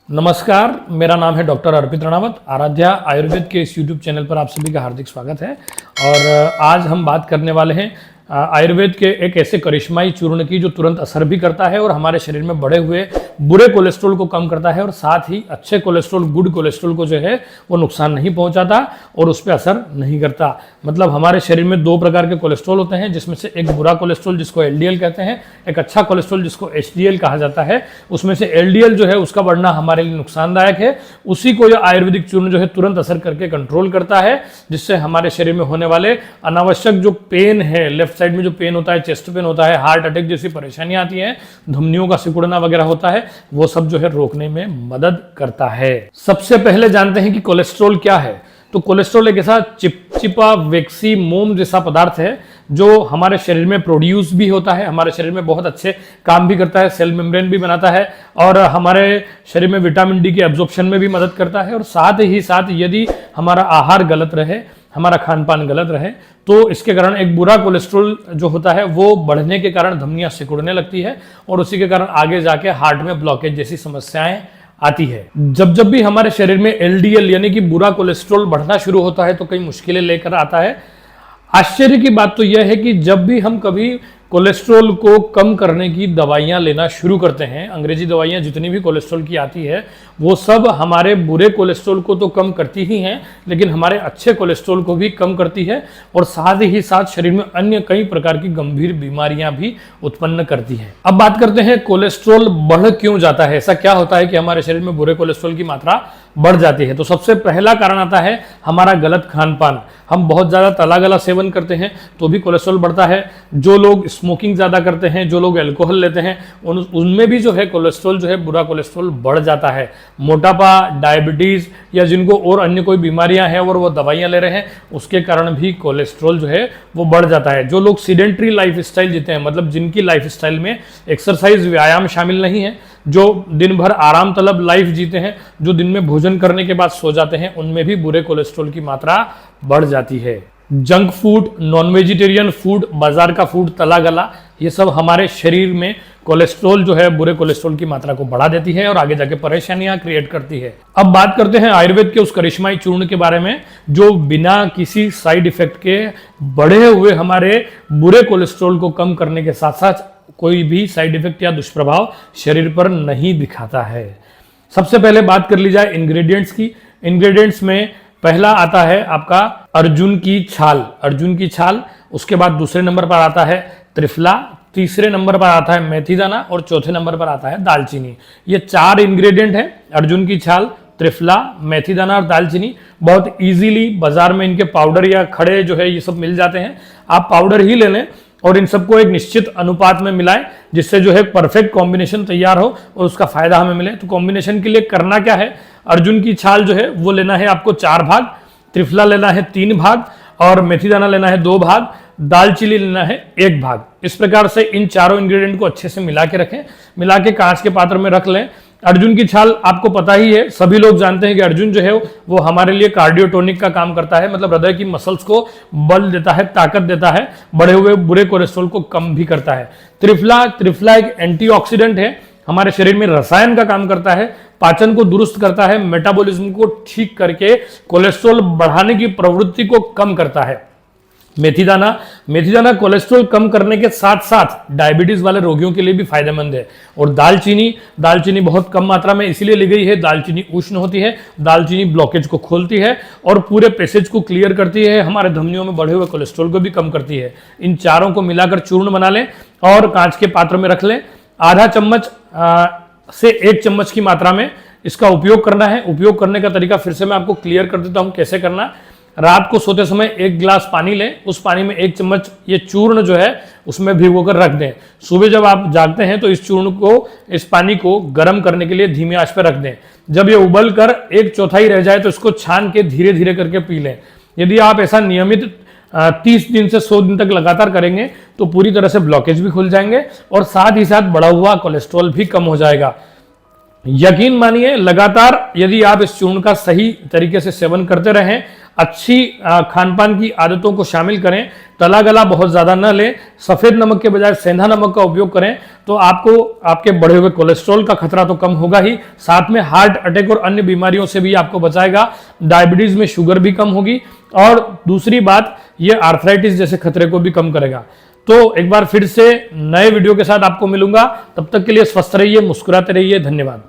नमस्कार, मेरा नाम है डॉक्टर अर्पित रणावत। आराध्या आयुर्वेद के इस यूट्यूब चैनल पर आप सभी का हार्दिक स्वागत है। और आज हम बात करने वाले हैं आयुर्वेद के एक ऐसे करिश्माई चूर्ण की जो तुरंत असर भी करता है और हमारे शरीर में बढ़े हुए बुरे कोलेस्ट्रॉल को कम करता है और साथ ही अच्छे कोलेस्ट्रॉल, गुड कोलेस्ट्रॉल को जो है वो नुकसान नहीं पहुंचाता और उस पर असर नहीं करता। मतलब हमारे शरीर में दो प्रकार के कोलेस्ट्रॉल होते हैं, जिसमें से एक बुरा कोलेस्ट्रॉल जिसको एलडीएल कहते हैं, एक अच्छा कोलेस्ट्रॉल जिसको एचडीएल कहा जाता है। उसमें से एलडीएल जो है उसका बढ़ना हमारे लिए नुकसानदायक है, उसी को यह आयुर्वेदिक चूर्ण जो है तुरंत असर करके कंट्रोल करता है, जिससे हमारे शरीर में होने वाले अनावश्यक जो पेन है, लेफ्ट साइड में जो पेन होता है, चेस्ट पेन होता है, हार्ट अटैक जैसी परेशानियां आती हैं, धमनियों का सिकुड़ना वगैरह होता है, वो सब जो है रोकने में मदद करता है। सबसे पहले जानते हैं कि कोलेस्ट्रॉल क्या है। तो कोलेस्ट्रॉल एक ऐसा चिपचिपा वेक्सी मोम जैसा पदार्थ है जो हमारे शरीर में प्रोड्यूस भी होता है, हमारे शरीर में बहुत अच्छे काम भी करता है, सेल मेम्ब्रेन भी बनाता है और हमारे शरीर में विटामिन डी के एब्जॉर्प्शन में भी मदद करता है। और साथ ही साथ यदि हमारा आहार गलत रहे, हमारा खान पान गलत रहे, तो इसके कारण एक बुरा कोलेस्ट्रॉल जो होता है वो बढ़ने के कारण धमनियां सिकुड़ने लगती है और उसी के कारण आगे जाके हार्ट में ब्लॉकेज जैसी समस्याएं आती है। जब जब भी हमारे शरीर में एलडीएल यानी कि बुरा कोलेस्ट्रॉल बढ़ना शुरू होता है तो कई मुश्किलें लेकर आता है। आश्चर्य की बात तो यह है कि जब भी हम कभी कोलेस्ट्रॉल को कम करने की दवाइयां लेना शुरू करते हैं, अंग्रेजी दवाइयां जितनी भी कोलेस्ट्रॉल की आती है वो सब हमारे बुरे कोलेस्ट्रॉल को तो कम करती ही हैं, लेकिन हमारे अच्छे कोलेस्ट्रॉल को भी कम करती है और साथ ही साथ शरीर में अन्य कई प्रकार की गंभीर बीमारियां भी उत्पन्न करती है। अब बात करते हैं कोलेस्ट्रॉल बढ़ क्यों जाता है, ऐसा क्या होता है कि हमारे शरीर में बुरे कोलेस्ट्रॉल की मात्रा बढ़ जाती है। तो सबसे पहला कारण आता है हमारा गलत खान पान। हम बहुत ज़्यादा तला गला सेवन करते हैं तो भी कोलेस्ट्रॉल बढ़ता है। जो लोग स्मोकिंग ज़्यादा करते हैं, जो लोग अल्कोहल लेते हैं, उनमें भी जो है कोलेस्ट्रॉल जो है बुरा कोलेस्ट्रॉल बढ़ जाता है। मोटापा, डायबिटीज़ या जिनको और अन्य कोई बीमारियां हैं और वो दवाइयां ले रहे हैं, उसके कारण भी कोलेस्ट्रॉल जो है वो बढ़ जाता है। जो लोग सीडेंट्री लाइफ स्टाइल जीते हैं, मतलब जिनकी लाइफ स्टाइल में एक्सरसाइज, व्यायाम शामिल नहीं है, जो दिन भर आराम तलब लाइफ जीते हैं, जो दिन में भोजन करने के बाद सो जाते हैं, उनमें भी बुरे कोलेस्ट्रॉल की मात्रा बढ़ जाती है। Junk food, non vegetarian food, बाजार का फूड, तला गला, ये सब हमारे शरीर में कोलेस्ट्रॉल जो है बुरे कोलेस्ट्रॉल की मात्रा को बढ़ा देती है और आगे जाके परेशानियां क्रिएट करती है। अब बात करते हैं आयुर्वेद के उस करिश्माई चूर्ण के बारे में जो बिना किसी साइड इफेक्ट के बढ़े हुए हमारे बुरे कोलेस्ट्रॉल को कम करने के साथ साथ कोई भी साइड इफेक्ट या दुष्प्रभाव शरीर पर नहीं दिखाता है। सबसे पहले बात कर ली जाए इंग्रेडिएंट्स की। इंग्रेडिएंट्स में पहला आता है आपका अर्जुन की छाल। अर्जुन की छाल, उसके बाद दूसरे नंबर पर आता है त्रिफला, तीसरे नंबर पर आता है मेथी दाना और चौथे नंबर पर आता है दालचीनी। ये चार इंग्रेडिएंट है, अर्जुन की छाल, त्रिफला, मेथी दाना और दालचीनी। बहुत इजीली बाजार में इनके पाउडर या खड़े जो है ये सब मिल जाते हैं। आप पाउडर ही ले लें और इन सबको एक निश्चित अनुपात में मिलाएं, जिससे जो है परफेक्ट कॉम्बिनेशन तैयार हो और उसका फायदा हमें मिले। तो कॉम्बिनेशन के लिए करना क्या है, अर्जुन की छाल जो है वो लेना है आपको 4 भाग, त्रिफला लेना है 3 भाग और मेथी दाना लेना है 2 भाग, दालचीनी लेना है 1 भाग। इस प्रकार से इन चारों इंग्रेडिएंट को अच्छे से मिला के रखें, मिला के कांच के पात्र में रख लें। अर्जुन की छाल आपको पता ही है, सभी लोग जानते हैं कि अर्जुन जो है वो हमारे लिए कार्डियोटोनिक का काम करता है, मतलब हृदय की मसल्स को बल देता है, ताकत देता है, बढ़े हुए बुरे कोलेस्ट्रॉल को कम भी करता है। त्रिफला एक एंटीऑक्सीडेंट है, हमारे शरीर में रसायन का काम करता है, पाचन को दुरुस्त करता है, मेटाबॉलिज्म को ठीक करके कोलेस्ट्रॉल बढ़ाने की प्रवृत्ति को कम करता है। मेथी दाना कोलेस्ट्रॉल कम करने के साथ साथ डायबिटीज वाले रोगियों के लिए भी फायदेमंद है। और दालचीनी बहुत कम मात्रा में इसीलिए ली गई है, दालचीनी उष्ण होती है, दालचीनी ब्लॉकेज को खोलती है और पूरे पैसेज को क्लियर करती है, हमारे धमनियों में बढ़े हुए कोलेस्ट्रॉल को भी कम करती है। इन चारों को मिलाकर चूर्ण बना लें और कांच के पात्र में रख लें। आधा चम्मच से 1 चम्मच की मात्रा में इसका उपयोग करना है। उपयोग करने का तरीका फिर से मैं आपको क्लियर कर देता हूं कैसे करना। रात को सोते समय 1 गिलास पानी लें, उस पानी में 1 चम्मच ये चूर्ण जो है उसमें भिगोकर रख दें। सुबह जब आप जागते हैं तो इस चूर्ण को, इस पानी को गर्म करने के लिए धीमी आंच पर रख दें। जब ये उबल कर 1/4 रह जाए तो इसको छान के धीरे धीरे करके पी लें। यदि आप ऐसा नियमित 30 दिन से 100 दिन तक लगातार करेंगे तो पूरी तरह से ब्लॉकेज भी खुल जाएंगे और साथ ही साथ बढ़ा हुआ कोलेस्ट्रॉल भी कम हो जाएगा। यकीन मानिए, लगातार यदि आप इस चूर्ण का सही तरीके से सेवन करते रहें, अच्छी खान पान की आदतों को शामिल करें, तला गला बहुत ज़्यादा न लें, सफ़ेद नमक के बजाय सेंधा नमक का उपयोग करें, तो आपको आपके बढ़े हुए कोलेस्ट्रॉल का खतरा तो कम होगा ही, साथ में हार्ट अटैक और अन्य बीमारियों से भी आपको बचाएगा। डायबिटीज़ में शुगर भी कम होगी और दूसरी बात, ये आर्थराइटिस जैसे खतरे को भी कम करेगा। तो एक बार फिर से नए वीडियो के साथ आपको मिलूंगा, तब तक के लिए स्वस्थ रहिए, मुस्कुराते रहिए, धन्यवाद।